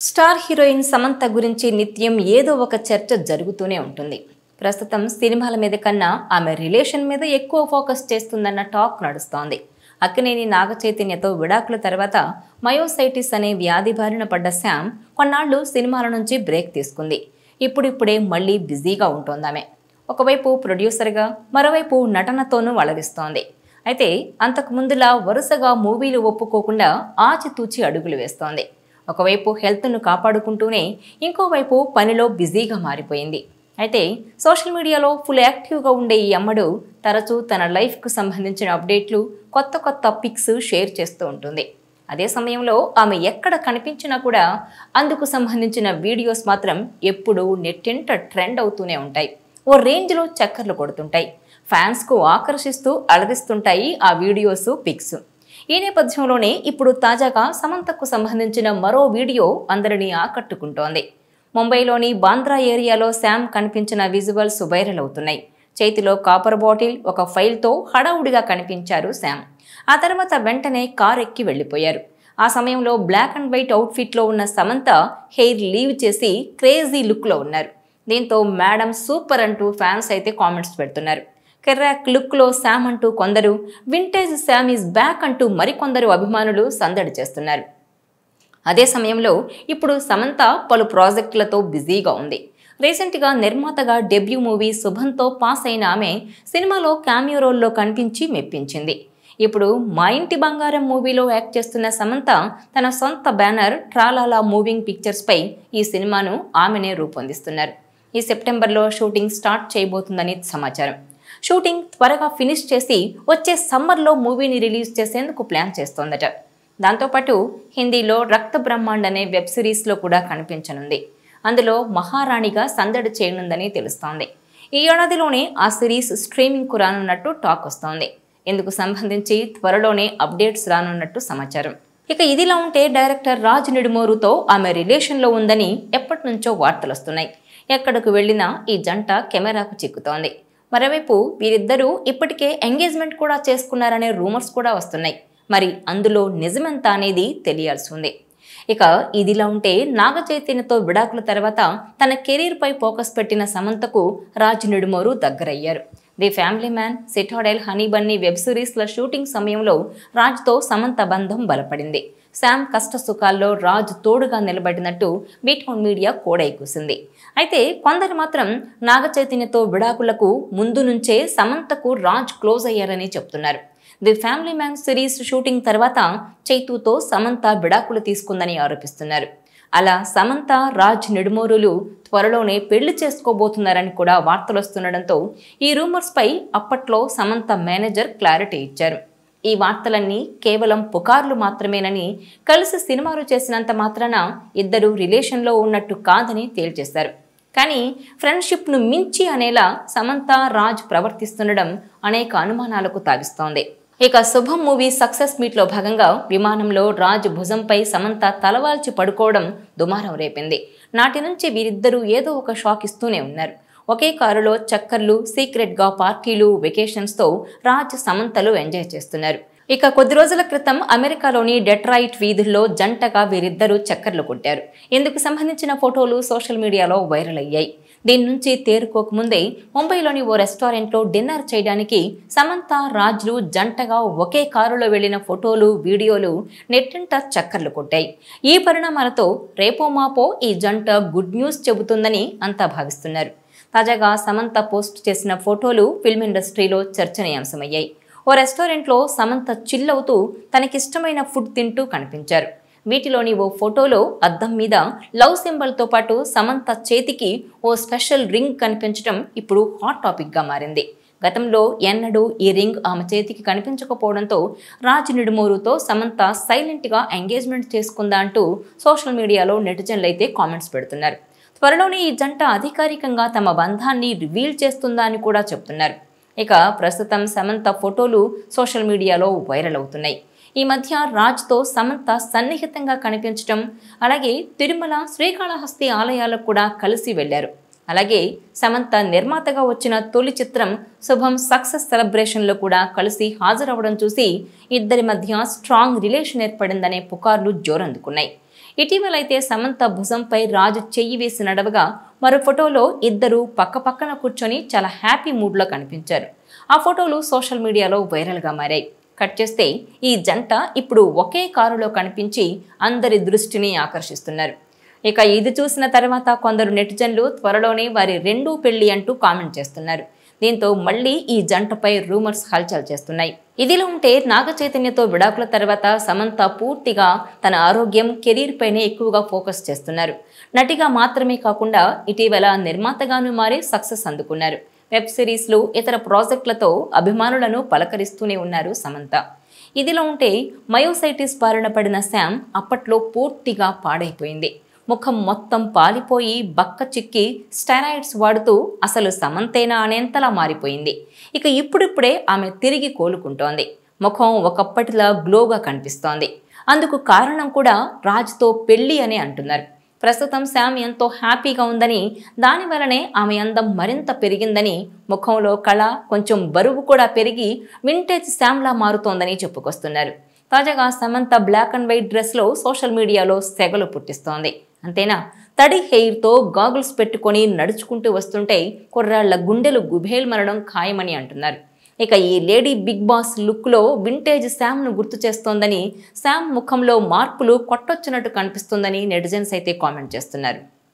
Star heroine Samantha గురించి నిత్యం ఏదో ఒక చర్చ జరుగుతూనే ఉంటుంది. ప్రస్తుతం సినిమాల మీద కన్నా ఆమె రిలేషన్ మీద ఎక్కువ ఫోకస్ చేస్తుందన్న టాక్ నడుస్తోంది. అక్కినేని నాగచైతన్యతో విడాకుల తర్వాత మయోసైటిస్ అనే వ్యాధి బారిన పడ్డ శామ్ కొన్నాళ్లు సినిమాల నుంచి బ్రేక్ తీసుకుంది. ఇప్పుడిప్పుడే మళ్లీ బిజీగా ఉంటోందామె. ఒకవైపు ప్రొడ్యూసర్గా, మరోవైపు నటనతోనూ అలరిస్తోంది. అయితే అంతకు ముందులా వరుసగా మూవీలు ఒప్పుకోకుండా ఆచితూచి అడుగులు వేస్తోంది. ఒకవైపు హెల్త్ను కాపాడుకుంటూనే ఇంకోవైపు పనిలో బిజీగా మారిపోయింది. అయితే సోషల్ మీడియాలో ఫుల్ యాక్టివ్గా ఉండే ఈ అమ్మడు తరచూ తన లైఫ్కు సంబంధించిన అప్డేట్లు, కొత్త పిక్స్ షేర్ చేస్తూ ఉంటుంది. అదే సమయంలో ఆమె ఎక్కడ కనిపించినా కూడా అందుకు సంబంధించిన వీడియోస్ మాత్రం ఎప్పుడూ నెట్టింట ట్రెండ్ అవుతూనే ఉంటాయి. ఓ రేంజ్లో చక్కర్లు కొడుతుంటాయి. ఫ్యాన్స్కు ఆకర్షిస్తూ అలరిస్తుంటాయి ఆ వీడియోస్, పిక్స్. ఈ నేపథ్యంలోనే ఇప్పుడు తాజాగా సమంతకు సంబంధించిన మరో వీడియో అందరినీ ఆకట్టుకుంటోంది. ముంబైలోని బాంద్రా ఏరియాలో శామ్ కనిపించిన విజువల్స్ వైరల్ అవుతున్నాయి. చేతిలో కాపర్ బాటిల్, ఒక ఫైల్తో హడావుడిగా కనిపించారు శామ్. ఆ తర్వాత వెంటనే కార్ ఎక్కి వెళ్లిపోయారు. ఆ సమయంలో బ్లాక్ అండ్ వైట్ అవుట్ఫిట్లో ఉన్న సమంత హెయిర్ లీవ్ చేసి క్రేజీ లుక్లో ఉన్నారు. దీంతో మేడం సూపర్ అంటూ ఫ్యాన్స్ అయితే కామెంట్స్ పెడుతున్నారు. కెర్రాక్ లుక్లో శామ్ అంటూ కొందరు, వింటేజ్ శామ్ ఈజ్ బ్యాక్ అంటూ మరికొందరు అభిమానులు సందడి చేస్తున్నారు. అదే సమయంలో ఇప్పుడు సమంత పలు ప్రాజెక్టులతో బిజీగా ఉంది. రీసెంట్గా నిర్మాతగా డెబ్యూ మూవీ శుభంతో పాస్ అయిన ఆమె సినిమాలో క్యామియో రోల్లో కనిపించి మెప్పించింది. ఇప్పుడు మా ఇంటి బంగారం మూవీలో యాక్ట్ చేస్తున్న సమంత తన సొంత బ్యానర్ ట్రాలాలా మూవింగ్ పిక్చర్స్పై ఈ సినిమాను ఆమెనే రూపొందిస్తున్నారు. ఈ సెప్టెంబర్లో షూటింగ్ స్టార్ట్ చేయబోతుందని సమాచారం. షూటింగ్ త్వరగా ఫినిష్ చేసి వచ్చే సమ్మర్లో మూవీని రిలీజ్ చేసేందుకు ప్లాన్ చేస్తోందట. దాంతోపాటు హిందీలో రక్త బ్రహ్మాండ్ అనే వెబ్ సిరీస్లో కూడా కనిపించనుంది. అందులో మహారాణిగా సందడి చేయనుందని తెలుస్తోంది. ఈ ఏడాదిలోనే ఆ సిరీస్ స్ట్రీమింగ్కు రానున్నట్టు టాక్ వస్తోంది. ఇందుకు సంబంధించి త్వరలోనే అప్డేట్స్ రానున్నట్టు సమాచారం. ఇక ఇదిలా ఉంటే డైరెక్టర్ రాజ్ నిడుమోరుతో ఆమె రిలేషన్లో ఉందని ఎప్పటి నుంచో వార్తలు వస్తున్నాయి. ఎక్కడకు వెళ్లినా ఈ జంట కెమెరాకు చిక్కుతోంది. మరోవైపు వీరిద్దరూ ఇప్పటికే ఎంగేజ్మెంట్ కూడా చేసుకున్నారనే రూమర్స్ కూడా వస్తున్నాయి. మరి అందులో నిజమెంత అనేది తెలియాల్సి ఉంది. ఇక ఇదిలా ఉంటే నాగచైతన్యతో విడాకుల తర్వాత తన కెరీర్పై ఫోకస్ పెట్టిన సమంతకు రాజ్ నిడుమోరు దగ్గరయ్యారు. The family man, Citadel, Honey Bunny web సిరీస్ల షూటింగ్ సమయంలో రాజ్తో సమంత బంధం బలపడింది. శామ్ కష్ట సుఖాల్లో రాజ్ తోడుగా నిలబడినట్టు బీటౌన్ మీడియా కోడై కూసింది. అయితే కొందరు మాత్రం నాగచైతన్యతో విడాకులకు ముందు నుంచే సమంతకు రాజ్ క్లోజ్ అయ్యారని చెప్తున్నారు. The family man series shooting తర్వాత చైతూతో సమంత విడాకులు తీసుకుందని ఆరోపిస్తున్నారు. అలా సమంత, రాజ్ నిడుమోరులు త్వరలోనే పెళ్లి చేసుకోబోతున్నారని కూడా వార్తలు వస్తుండడంతో ఈ రూమర్స్పై అప్పట్లో సమంత మేనేజర్ క్లారిటీ ఇచ్చారు. ఈ వార్తలన్నీ కేవలం పుకార్లు మాత్రమేనని, కలిసి సినిమాలు చేసినంత మాత్రాన ఇద్దరు రిలేషన్లో ఉన్నట్టు కాదని తేల్చేశారు. కానీ ఫ్రెండ్షిప్ను మించి అనేలా సమంత, రాజ్ ప్రవర్తిస్తుండడం అనేక అనుమానాలకు తావిస్తోంది. ఇక శుభం మూవీ సక్సెస్ మీట్లో భాగంగా విమానంలో రాజ్ భుజంపై సమంత తలవాల్చి పడుకోవడం దుమారం రేపింది. నాటి నుంచి వీరిద్దరూ ఏదో ఒక షాక్ ఇస్తూనే ఉన్నారు. ఒకే కారులో చక్కర్లు, సీక్రెట్గా పార్టీలు, వెకేషన్స్తో రాజ్, సమంతలు ఎంజాయ్ చేస్తున్నారు. ఇక కొద్ది రోజుల క్రితం అమెరికాలోని డెట్రాయిట్ వీధుల్లో జంటగా వీరిద్దరూ చక్కర్లు కొట్టారు. ఇందుకు సంబంధించిన ఫోటోలు సోషల్ మీడియాలో వైరల్ అయ్యాయి. దీని నుంచి తేరుకోకముందే ముంబైలోని ఓ రెస్టారెంట్లో డిన్నర్ చేయడానికి సమంత, రాజ్లు జంటగా ఒకే కారులో వెళ్లిన ఫోటోలు, వీడియోలు నెట్టింట చక్కర్లు కొట్టాయి. ఈ పరిణామాలతో రేపో మాపో ఈ జంట గుడ్ న్యూస్ చెబుతుందని అంతా భావిస్తున్నారు. తాజాగా సమంత పోస్ట్ చేసిన ఫోటోలు ఫిల్మ్ ఇండస్ట్రీలో చర్చనీయాంశమయ్యాయి. ఓ రెస్టారెంట్లో సమంత చిల్ అవుతూ తనకిష్టమైన ఫుడ్ తింటూ కనిపించారు. వీటిలోని ఓ ఫోటోలో అద్దం మీద లవ్ సింబల్తో పాటు సమంత చేతికి ఓ స్పెషల్ రింగ్ కనిపించడం ఇప్పుడు హాట్ టాపిక్గా మారింది. గతంలో ఎన్నడూ ఈ రింగ్ ఆమె చేతికి కనిపించకపోవడంతో రాజ్ నిడుమోరుతో సమంత సైలెంట్గా ఎంగేజ్మెంట్ చేసుకుందా అంటూ సోషల్ మీడియాలో నెటిజన్లైతే కామెంట్స్ పెడుతున్నారు. త్వరలోనే ఈ జంట అధికారికంగా తమ బంధాన్ని రివీల్ చేస్తుందా అని కూడా చెప్తున్నారు. ఇక ప్రస్తుతం సమంత ఫోటోలు సోషల్ మీడియాలో వైరల్ అవుతున్నాయి. ఈ మధ్య రాజ్తో సమంత సన్నిహితంగా కనిపించడం, అలాగే తిరుమల, శ్రీకాళహస్తి ఆలయాలకు కూడా కలిసి వెళ్లారు. అలాగే సమంత నిర్మాతగా వచ్చిన తొలి చిత్రం శుభం సక్సెస్ సెలబ్రేషన్లో కూడా కలిసి హాజరవడం చూసి ఇద్దరి మధ్య స్ట్రాంగ్ రిలేషన్ ఏర్పడిందనే పుకార్లు జోరందుకున్నాయి. ఇటీవలైతే సమంత భుజంపై రాజు చెయ్యి వేసి నడవగా మరో ఫోటోలో ఇద్దరు పక్కపక్కన కూర్చొని చాలా హ్యాపీ మూడ్లో కనిపించారు. ఆ ఫోటోలు సోషల్ మీడియాలో వైరల్గా మారాయి. కట్ చేస్తే ఈ జంట ఇప్పుడు ఒకే కారులో కనిపించి అందరి దృష్టిని ఆకర్షిస్తున్నారు. ఇక ఇది చూసిన తర్వాత కొందరు నెటిజన్లు త్వరలోనే వారి రెండో పెళ్లి అంటూ కామెంట్ చేస్తున్నారు. దీంతో మళ్ళీ ఈ జంటపై రూమర్స్ హల్చల్ చేస్తున్నాయి. ఇదిలో ఉంటే నాగ చైతన్యతో విడాకుల తర్వాత సమంత పూర్తిగా తన ఆరోగ్యం, కెరీర్ పైనే ఎక్కువగా ఫోకస్ చేస్తున్నారు. నటిగా మాత్రమే కాకుండా ఇటీవల నిర్మాతగాను మారి సక్సెస్ అందుకున్నారు. వెబ్ సిరీస్లు, ఇతర ప్రాజెక్టులతో అభిమానులను పలకరిస్తూనే ఉన్నారు సమంత. ఇదిలో ఉంటే మయోసైటిస్ బారిన పడిన శామ్ అప్పట్లో పూర్తిగా పాడైపోయింది. ముఖం మొత్తం పాలిపోయి బక్క చిక్కి స్టెరాయిడ్స్ వాడుతూ అసలు సమంతేనా అనేంతలా మారిపోయింది. ఇక ఇప్పుడిప్పుడే ఆమె తిరిగి కోలుకుంటోంది. ముఖం ఒకప్పటిలా గ్లోగా కనిపిస్తోంది. అందుకు కారణం కూడా రాజ్తో పెళ్లి అని అంటున్నారు. ప్రస్తుతం శామ్ ఎంతో హ్యాపీగా ఉందని, దానివల్లనే ఆమె అందం మరింత పెరిగిందని, ముఖంలో కళ, కొంచెం బరువు కూడా పెరిగి వింటేజ్ శామ్లా మారుతోందని చెప్పుకొస్తున్నారు. తాజాగా సమంత బ్లాక్ అండ్ వైట్ డ్రెస్లో సోషల్ మీడియాలో సెగలు పుట్టిస్తోంది. అంతేనా, తడి హెయిర్తో గాగుల్స్ పెట్టుకొని నడుచుకుంటూ వస్తుంటే కుర్రాళ్ల గుండెలు గుబేల్మనడం ఖాయమని అంటున్నారు. ఇక ఈ లేడీ బిగ్ బాస్ లుక్లో వింటేజ్ శామ్ను గుర్తు చేస్తోందని, శామ్ ముఖంలో మార్పులు కొట్టొచ్చినట్టు కనిపిస్తుందని నెటిజన్స్ అయితే కామెంట్ చేస్తున్నారు.